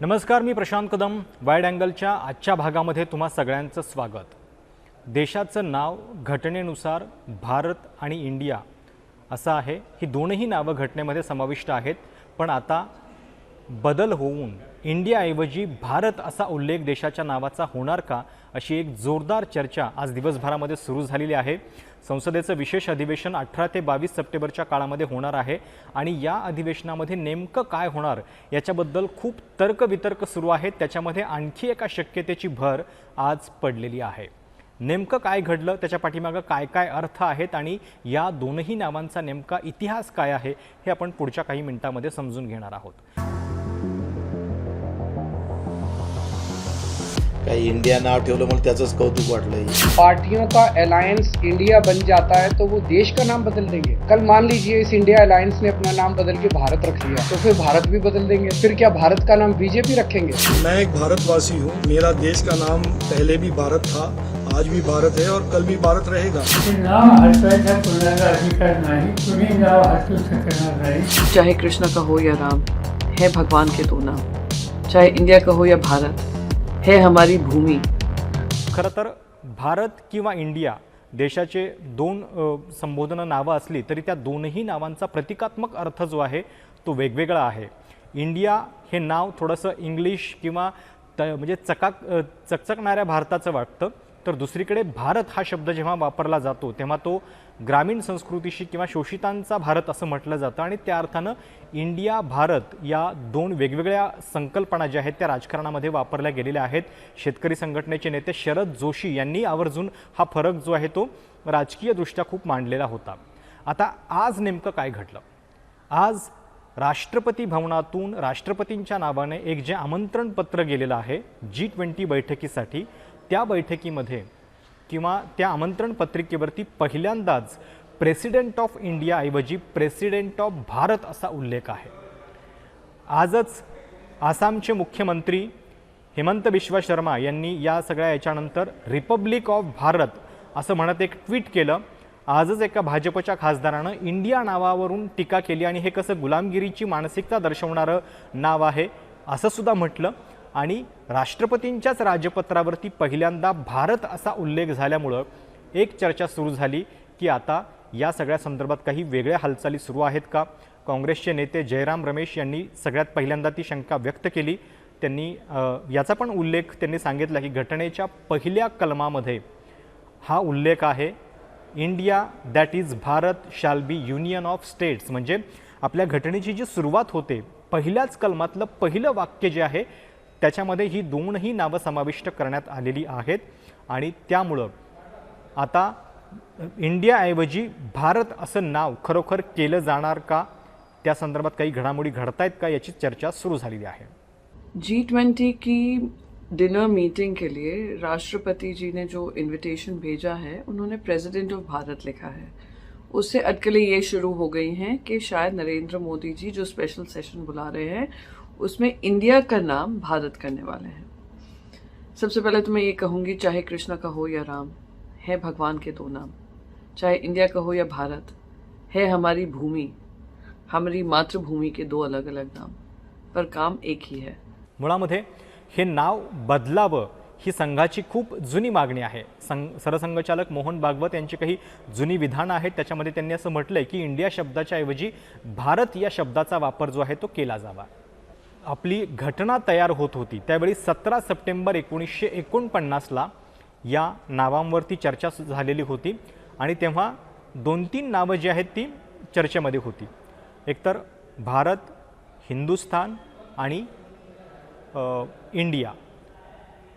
नमस्कार, मी प्रशांत कदम. वाईड अँगलच्या आजच्या भागामध्ये तुम्हा सगळ्यांचं स्वागत. देशाचं नाव घटनेनुसार भारत आणि इंडिया असं आहे. ही दोनही नावं घटनेमध्ये समाविष्ट आहेत, पण आता बदल होऊन इंडियाऐवजी भारत असा उल्लेख देशाच्या नावाचा होणार का, अशी एक जोरदार चर्चा आज दिवसभरामध्ये सुरू झालेली आहे. संसदेचं विशेष अधिवेशन 18 ते 22 सप्टेंबरच्या काळामध्ये होणार आहे आणि या अधिवेशनामध्ये नेमकं काय होणार याच्याबद्दल खूप तर्कवितर्क सुरू आहेत. त्याच्यामध्ये आणखी एका शक्यतेची भर आज पडलेली आहे. नेमकं काय घडलं, त्याच्या पाठीमागं काय काय अर्थ आहेत आणि या दोनही नावांचा नेमका इतिहास काय आहे हे आपण पुढच्या काही मिनिटांमध्ये समजून घेणार आहोत. काही इंडिया नाव ठेवलं म्हणून त्याचंच कौतुक वाटलंय. पार्टियों का अलायंस इंडिया बन जाता है तो वो देश का नाम बदल देंगे. कल मान लीजिए इस इंडिया अलायंस ने अपना नाम बदल के भारत रख लिया, तो फिर भारत भी बदल देंगे. फिर क्या भारत का नाम बीजेपी रखेंगे? मैं एक भारतवासी हूँ. मेरा देश का नाम पहले भी भारत था, आज भी भारत है और कल भी भारत रहेगा. नाम हटवायचा कोणाला अधिकार नाही, कुणी नाव हटवू शकणार नाही. चाहे कृष्ण का हो या राम, है भगवान के दो नाम. चाहे इंडिया का हो या भारत, है हमारी भूमि. खरं तर भारत किंवा इंडिया देशाचे दोन संबोधन नावं असली तरी त्या दोनही नावांचा प्रतिकात्मक अर्थ जो आहे तो वेगवेगळा आहे. इंडिया हे नाव थोडंसं इंग्लिश किंवा म्हणजे चकचकणाऱ्या भारताचं वाटतं, तर दुसरीकडे भारत हा शब्द जेव्हा वापरला जातो तेव्हा तो ग्रामीण संस्कृतीशी किंवा शोषितांचा भारत असं म्हटलं जातं आणि त्या अर्थानं इंडिया भारत या दोन वेगवेगळ्या संकल्पना ज्या आहेत त्या राजकारणामध्ये वापरल्या गेलेल्या आहेत. शेतकरी संघटनेचे नेते शरद जोशी यांनी आवर्जून हा फरक जो आहे तो राजकीयदृष्ट्या खूप मांडलेला होता. आता आज नेमकं काय घडलं? आज राष्ट्रपती भवनातून राष्ट्रपतींच्या नावाने एक जे आमंत्रण पत्र गेलेलं आहे G20 बैठकीसाठी, त्या बैठकीमध्ये किंवा त्या आमंत्रण पत्रिकेवरती पहिल्यांदाच प्रेसिडेंट ऑफ इंडिया ऐवजी प्रेसिडेंट ऑफ भारत असा उल्लेख आहे. आजच आसामचे मुख्यमंत्री हेमंत बिश्वा शर्मा यांनी या सगळ्या याच्यानंतर रिपब्लिक ऑफ भारत असं म्हणत एक ट्विट केलं. आजच एका भाजपच्या खासदारानं इंडिया नावावरून टीका केली आणि हे कसं गुलामगिरीची मानसिकता दर्शवणारं नाव आहे असं सुद्धा म्हटलं. आणि राष्ट्रपतींच्याच राजपत्रावरती पहिल्यांदा भारत असा उल्लेख झाल्यामुळं एक चर्चा सुरू झाली की आता या सगळ्या संदर्भात काही वेगळ्या हालचाली सुरू आहेत का. काँग्रेसचे नेते जयराम रमेश यांनी सगळ्यात पहिल्यांदा ती शंका व्यक्त केली. त्यांनी याचा पण उल्लेख त्यांनी सांगितला की घटनेच्या पहिल्या कलमामध्ये हा उल्लेख आहे, India that is Bharat shall be union of states. म्हणजे आपल्या घटनेची जी सुरुवात होते पहिल्याच कलमातलं पहिलं वाक्य जे आहे त्याच्यामध्ये ही दोनही नावं समाविष्ट करण्यात आलेली आहेत आणि त्यामुळं आता इंडियाऐवजी भारत असं नाव खरोखर केलं जाणार का, त्या संदर्भात काही घडामोडी घडतायत का, याची चर्चा सुरू झालेली आहे. G20 की डिनर मीटिंग के लिए राष्ट्रपति जी ने जो इनविटेशन भेजा है उन्होंने प्रेसिडेंट ऑफ भारत लिखा है. उससे अटकलें ये शुरू हो गई हैं कि शायद नरेंद्र मोदी जी जो स्पेशल सेशन बुला रहे हैं उसमें इंडिया का नाम भारत करने वाले हैं. सबसे पहले तो मैं ये कहूँगी, चाहे कृष्ण का हो या राम, है भगवान के दो नाम. चाहे इंडिया का हो या भारत, है हमारी भूमि, हमारी मातृभूमि के दो अलग अलग नाम, पर काम एक ही है. मुळामध्ये हे नाव बदलावं ही संघाची खूप जुनी मागणी आहे. सरसंघचालक मोहन भागवत यांची काही जुनी विधानं आहेत. त्याच्यामध्ये त्यांनी असं म्हटलंय की इंडिया शब्दाच्या ऐवजी भारत या शब्दाचा वापर जो आहे तो केला जावा. आपली घटना तयार होत होती त्यावेळी 17 सप्टेंबर 1949ला या नावांवरती चर्चा झालेली होती आणि तेव्हा 2-3 नावं जी आहेत ती चर्चेमध्ये होती. एकतर भारत, हिंदुस्थान आणि इंडिया.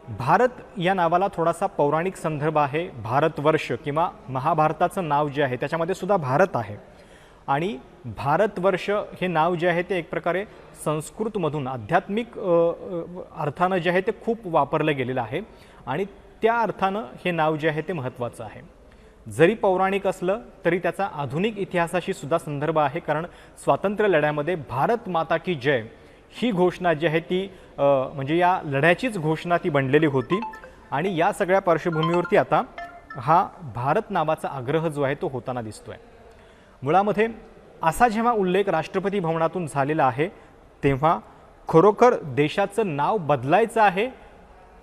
भारत या नावाला थोडासा पौराणिक संदर्भ आहे. भारतवर्ष किंवा महाभारताचं नाव जे आहे त्याच्यामध्ये सुद्धा भारत आहे आणि भारतवर्ष हे नाव जे आहे ते एक प्रकारे संस्कृतमधून आध्यात्मिक अर्थानं जे आहे ते खूप वापरलं गेलेलं आहे आणि त्या अर्थानं हे नाव जे आहे ते महत्त्वाचं आहे. जरी पौराणिक असलं तरी त्याचा आधुनिक इतिहासाशी सुद्धा संदर्भ आहे, कारण स्वातंत्र्य लढ्यामध्ये भारत माता की जय ही घोषणा जी आहे ती म्हणजे या लढ्याचीच घोषणा ती बनलेली होती आणि या सगळ्या पार्श्वभूमीवरती आता हा भारत नावाचा आग्रह जो आहे तो होताना दिसतोय. मुळामध्ये असा जेव्हा उल्लेख राष्ट्रपती भवनातून झालेला आहे तेव्हा खरोखर देशाचं नाव बदलायचं आहे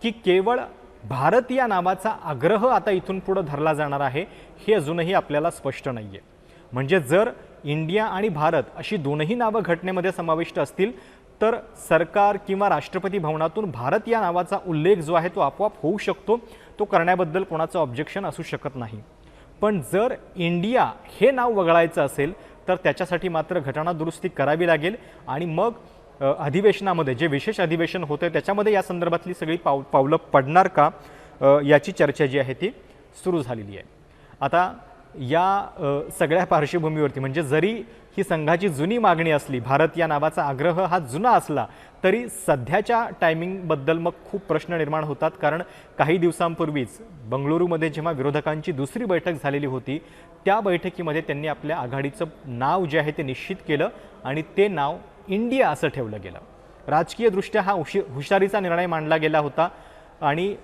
की केवळ भारत या नावाचा आग्रह आता इथून पुढे धरला जाणार आहे, हे अजूनही आपल्याला स्पष्ट नाही आहे. म्हणजे जर इंडिया आणि भारत अशी दोनही नावं घटनेमध्ये समाविष्ट असतील तर सरकार किंवा राष्ट्रपती भवनातून भारत या नावाचा उल्लेख जो आहे तो आपोआप होऊ शकतो, तो करण्याबद्दल कोणाचं ऑब्जेक्शन असू शकत नाही. पण जर इंडिया हे नाव वगळायचं असेल तर त्याच्यासाठी मात्र घटना दुरुस्ती करावी लागेल आणि मग अधिवेशनामध्ये जे विशेष अधिवेशन होते त्याच्यामध्ये या संदर्भातली सगळी पावलं पडणार का, याची चर्चा जी आहे ती सुरू झालेली आहे. आता या सगळ्या पार्श्वभूमीवरती म्हणजे जरी ही संघाची जुनी मागणी असली, भारत या नावाचा आग्रह हा जुना असला तरी सध्याच्या टायमिंगबद्दल मग खूप प्रश्न निर्माण होतात. कारण काही दिवसांपूर्वीच बंगळुरूमध्ये जेव्हा विरोधकांची दुसरी बैठक झालेली होती त्या बैठकीमध्ये त्यांनी आपल्या आघाडीचं नाव जे आहे ते निश्चित केलं आणि ते नाव इंडिया असं ठेवलं गेलं. राजकीयदृष्ट्या हा हुशारीचा निर्णय मानला गेला होता आणि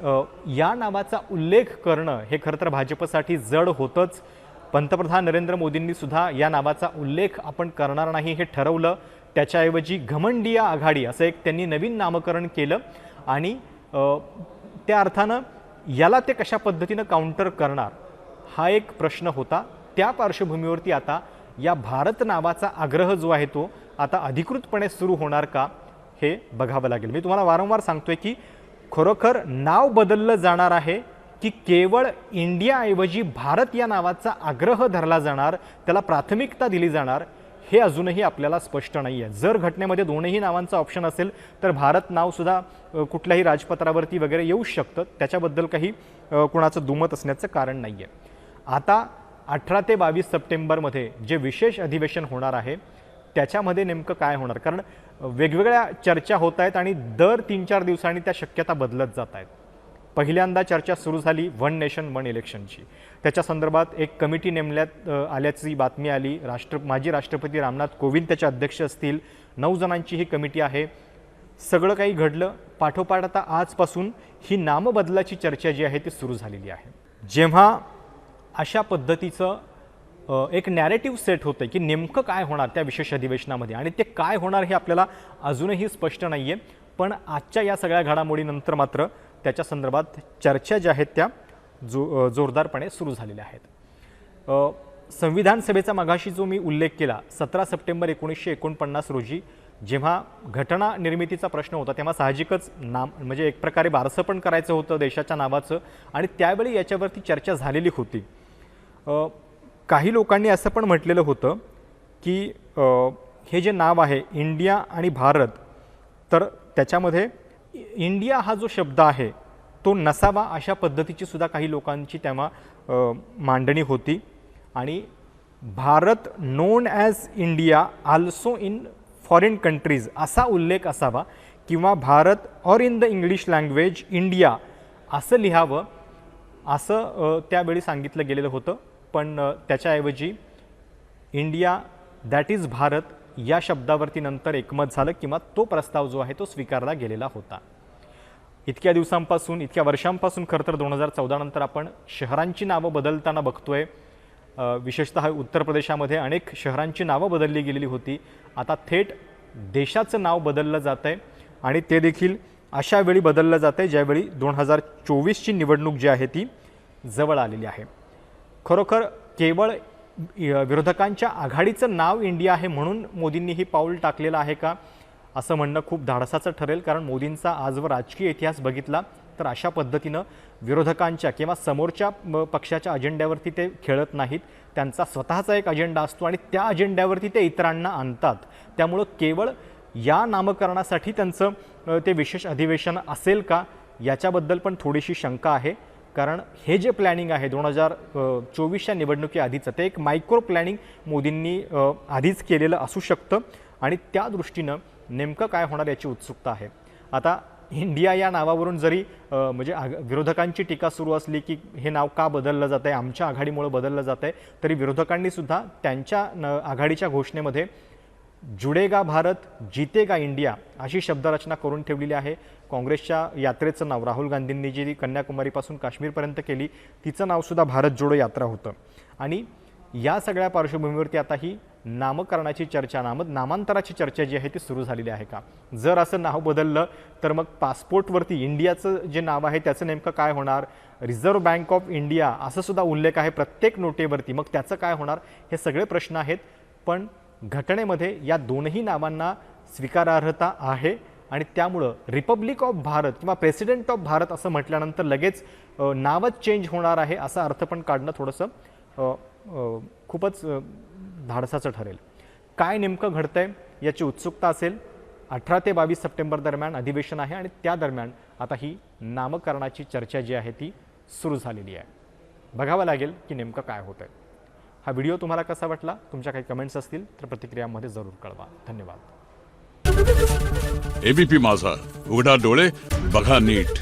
या नावाचा उल्लेख करणं हे खरं तर भाजपसाठी जड होतंच. पंतप्रधान नरेंद्र मोदींनी सुद्धा या नावाचा उल्लेख आपण करणार नाही हे ठरवलं. त्याच्याऐवजी घमंडिया आघाडी असं एक त्यांनी नवीन नामकरण केलं आणि त्या अर्थानं याला ते कशा पद्धतीनं काउंटर करणार हा एक प्रश्न होता. त्या पार्श्वभूमीवरती आता या भारत नावाचा आग्रह जो आहे तो आता अधिकृतपणे सुरू होणार का हे बघावं लागेल. मी तुम्हाला वारंवार सांगतोय की खरोखर नाव बदललं जाणार आहे की केवळ इंडियाऐवजी भारत या नावाचा आग्रह धरला जाणार, त्याला प्राथमिकता दिली जाणार, हे अजूनही आपल्याला स्पष्ट नाही आहे. जर घटनेमध्ये दोनही नावांचा ऑप्शन असेल तर भारत नावसुद्धा कुठल्याही राजपत्रावरती वगैरे येऊ शकतं, त्याच्याबद्दल काही कुणाचं दुमत असण्याचं कारण नाही आहे. आता 18 ते 22 सप्टेंबरमध्ये जे विशेष अधिवेशन होणार आहे त्याच्यामध्ये नेमकं काय होणार, कारण वेगवेगळ्या चर्चा होत आहेत आणि दर 3-4 दिवसांनी त्या शक्यता बदलत जात आहेत. पहिल्यांदा चर्चा सुरू झाली वन नेशन वन इलेक्शनची, त्याच्या संदर्भात एक कमिटी नेमण्यात आल्याची बातमी आली. माजी राष्ट्रपती रामनाथ कोविंद त्याचे अध्यक्ष असतील. 9 जणांची ही कमिटी आहे. सगळं काही घडलं. पाठोपाठ आता आजपासून ही नामबदलाची चर्चा जी आहे ती सुरू झालेली आहे. जेव्हा अशा पद्धतीचं एक नॅरेटिव्ह सेट होतं की नेमकं काय होणार त्या विशेष अधिवेशनामध्ये आणि ते काय होणार हे आपल्याला अजूनही स्पष्ट नाही आहे. पण आजच्या या सगळ्या घडामोडीनंतर मात्र त्याच्या संदर्भात चर्चा ज्या आहेत त्या जोरदारपणे सुरू झालेल्या आहेत. संविधान सभेचा मगाशी जो मी उल्लेख केला 17 सप्टेंबर 1949 रोजी जेव्हा घटना निर्मितीचा प्रश्न होता तेव्हा साहजिकच नाम म्हणजे एक प्रकारे बारसं पण करायचं होतं देशाच्या नावाचं आणि त्यावेळी याच्यावरती चर्चा झालेली होती. काही लोकांनी असं पण म्हटलेलं होतं की हे जे नाव आहे इंडिया आणि भारत, तर त्याच्यामध्ये इंडिया हा जो शब्द आहे तो नसावा अशा पद्धतीची सुद्धा काही लोकांची तेव्हा मांडणी होती आणि Bharat non as India also in foreign countries असा उल्लेख असावा किंवा Bharat or in the English language India असं लिहावं असं त्यावेळी सांगितलं गेलेलं होतं. पण त्याच्याऐवजी इंडिया दॅट इज भारत या शब्दावरती नंतर एकमत झालं किंवा तो प्रस्ताव जो आहे तो स्वीकारला गेलेला होता. इतक्या दिवसांपासून इतक्या वर्षांपासून खरं तर 2014 नंतर आपण शहरांची नावं बदलताना बघतोय. विशेषतः उत्तर प्रदेशामध्ये अनेक शहरांची नावं बदलली गेलेली होती. आता थेट देशाचं नाव बदललं जात आहे आणि ते देखील अशा वेळी बदललं जात आहे ज्यावेळी 2024ची निवडणूक जी आहे ती जवळ आलेली आहे. खरोखर केवळ विरोधकांच्या आघाडीचं नाव इंडिया आहे म्हणून मोदींनी ही पाऊल टाकलेलं आहे का असं म्हणणं खूप धाडसाचं ठरेल. कारण मोदींचा आजवर राजकीय इतिहास बघितला तर अशा पद्धतीनं विरोधकांच्या किंवा समोरच्या पक्षाच्या अजेंड्यावरती ते खेळत नाहीत. त्यांचा स्वतःचा एक अजेंडा असतो आणि त्या अजेंड्यावरती ते इतरांना आणतात. त्यामुळं केवळ या नामकरणासाठी त्यांचं ते विशेष अधिवेशन असेल का याच्याबद्दल पण थोडीशी शंका आहे. कारण हे जे प्लॅनिंग आहे 2024च्या निवडणुकीआधीचं ते एक मायक्रो प्लॅनिंग मोदींनी आधीच केलेलं असू शकतं आणि त्या दृष्टीनं नेमकं काय होणार याची उत्सुकता आहे. आता इंडिया या नावावरून जरी म्हणजे विरोधकांची टीका सुरू असली की हे नाव का बदललं जात आहे, आमच्या आघाडीमुळे बदललं जात आहे, तरी विरोधकांनी सुद्धा त्यांच्या आघाडीच्या घोषणेमध्ये जुडेगा भारत जीतेगा इंडिया अशी शब्दरचना करून ठेवलेली आहे. काँग्रेसच्या यात्रेचं नाव राहुल गांधींनी जी कन्याकुमारीपासून काश्मीरपर्यंत केली तिचं नावसुद्धा भारत जोडो यात्रा होतं आणि या सगळ्या पार्श्वभूमीवरती आता ही नामकरणाची चर्चा, नामांतराची चर्चा जी आहे ती सुरू झालेली आहे का? जर असं नाव बदललं तर मग पासपोर्टवरती इंडियाचं जे नाव आहे त्याचं नेमकं काय होणार? रिझर्व्ह बँक ऑफ इंडिया असं सुद्धा उल्लेख आहे प्रत्येक नोटेवरती, मग त्याचं काय होणार? हे सगळे प्रश्न आहेत. पण घटनेमध्ये या दोनही नावांना स्वीकारार्हता आहे आणि त्यामुळं रिपब्लिक ऑफ भारत किंवा प्रेसिडेंट ऑफ भारत असं म्हटल्यानंतर लगेच नावच चेंज होणार आहे असा अर्थ पण काढणं थोडंसं खूपच धाडसाचं ठरेल. काय नेमकं घडतंय याची उत्सुकता असेल. 18 ते 22 सप्टेंबर दरम्यान अधिवेशन आहे आणि त्या दरम्यान आता ही नामकरणाची चर्चा जी आहे ती सुरू झालेली आहे. बघावं लागेल की नेमकं काय होतंय. हा व्हिडिओ तुम्हाला कसा वाटला? तुमच्या काही कमेंट्स असतील तर प्रतिक्रियामध्ये जरूर कळवा. धन्यवाद. एबीपी माझा, उघडा डोळे बघा नीट.